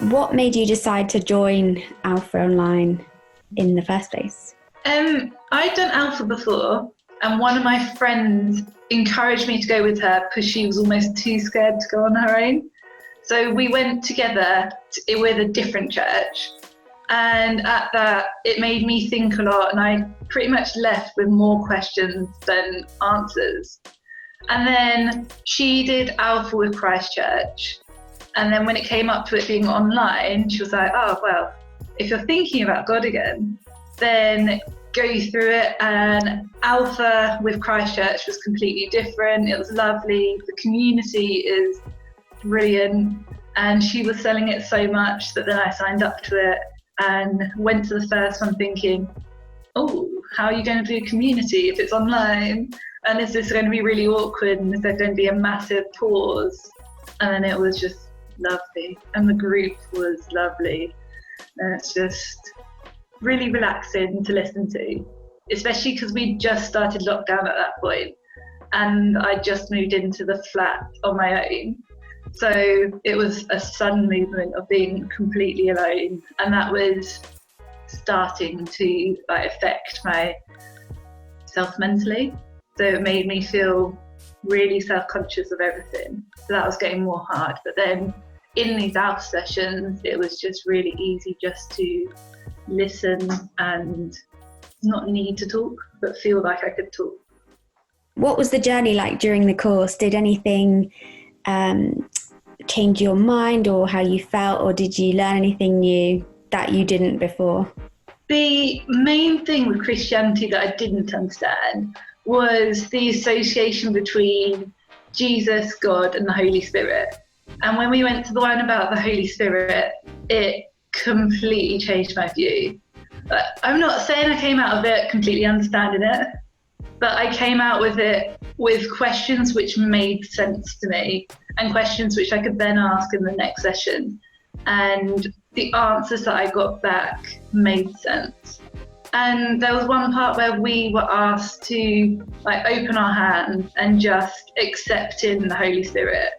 What made you decide to join Alpha Online in the first place? I'd done Alpha before, and one of my friends encouraged me to go with her because she was almost too scared to go on her own. So we went together with a different church, and at that it made me think a lot, and I pretty much left with more questions than answers. And then she did Alpha with Christchurch, and then when it came up to it being online, she was like, oh well, if you're thinking about God again, then go through it. And Alpha with Christchurch was completely different. It was lovely. The community is brilliant, and she was selling it so much that then I signed up to it and went to the first one thinking, oh, how are you going to do community if it's online? And is this going to be really awkward? And is there going to be a massive pause? And then it was just lovely, and the group was lovely, and it's just really relaxing to listen to, especially because we just started lockdown at that point, and I just moved into the flat on my own. So it was a sudden movement of being completely alone, and that was starting to affect my self mentally. So it made me feel really self-conscious of everything. So that was getting more hard. But then in these Alpha sessions, it was just really easy just to listen and not need to talk, but feel like I could talk. What was the journey like during the course? Did anything change your mind or how you felt, or did you learn anything new that you didn't before? The main thing with Christianity that I didn't understand was the association between Jesus, God, and the Holy Spirit. And when we went to the one about the Holy Spirit, it completely changed my view. But I'm not saying I came out of it completely understanding it, but I came out with it with questions which made sense to me, and questions which I could then ask in the next session. And the answers that I got back made sense. And there was one part where we were asked to open our hands and just accept in the Holy Spirit.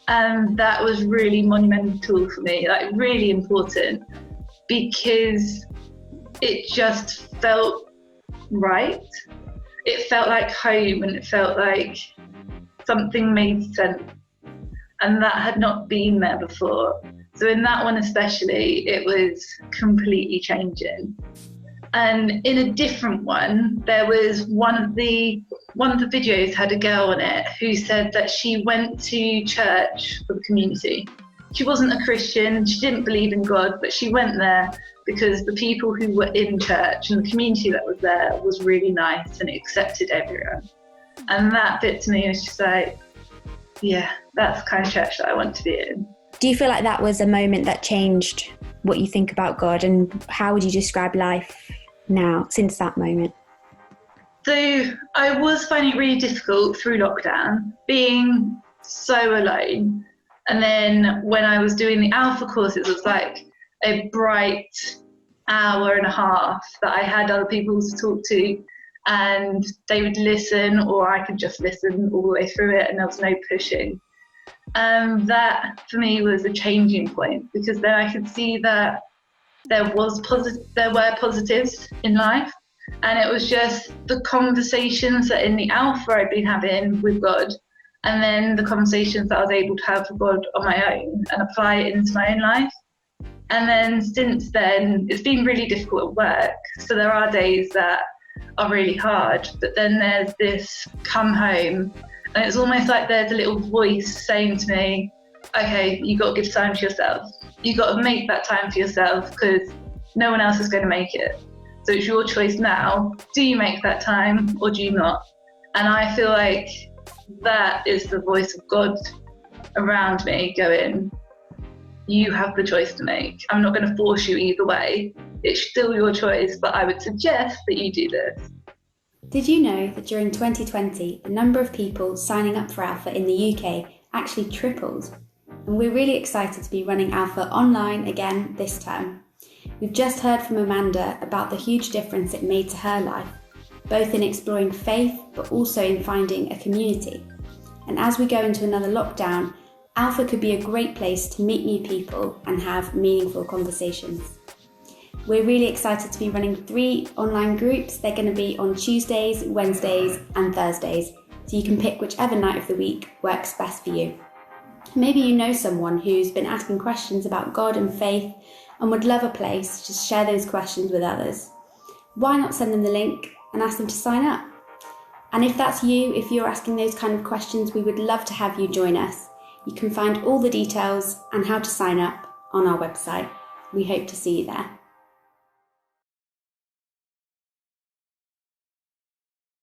And that was really monumental for me, really important, because it just felt right. It felt like home, and it felt like something made sense. And that had not been there before. So in that one especially, it was completely changing. And in a different one, there was one of the videos had a girl on it who said that she went to church for the community. She wasn't a Christian, she didn't believe in God, but she went there because the people who were in church and the community that was there was really nice and it accepted everyone. And that bit to me was just like, yeah, that's the kind of church that I want to be in. Do you feel like that was a moment that changed what you think about God, and how would you describe life now since that moment? So I was finding it really difficult through lockdown, being so alone. And then when I was doing the Alpha course, it was like a bright hour and a half that I had other people to talk to, and they would listen, or I could just listen all the way through it, and there was no pushing. That for me was a changing point, because then I could see that there were positives in life, and it was just the conversations that in the Alpha I'd been having with God, and then the conversations that I was able to have with God on my own and apply it into my own life. And then since then, it's been really difficult at work. So there are days that are really hard, but then there's this come home, and it's almost like there's a little voice saying to me, okay, you got to give time to yourself. You got to make that time for yourself, because no one else is going to make it. So it's your choice now. Do you make that time or do you not? And I feel like that is the voice of God around me going, you have the choice to make. I'm not going to force you either way. It's still your choice, but I would suggest that you do this. Did you know that during 2020, the number of people signing up for Alpha in the UK actually tripled? And we're really excited to be running Alpha online again this term. We've just heard from Amanda about the huge difference it made to her life, both in exploring faith, but also in finding a community. And as we go into another lockdown, Alpha could be a great place to meet new people and have meaningful conversations. We're really excited to be running 3 online groups. They're going to be on Tuesdays, Wednesdays and Thursdays, so you can pick whichever night of the week works best for you. Maybe you know someone who's been asking questions about God and faith and would love a place to share those questions with others. Why not send them the link and ask them to sign up? And if that's you, if you're asking those kind of questions, we would love to have you join us. You can find all the details and how to sign up on our website. We hope to see you there.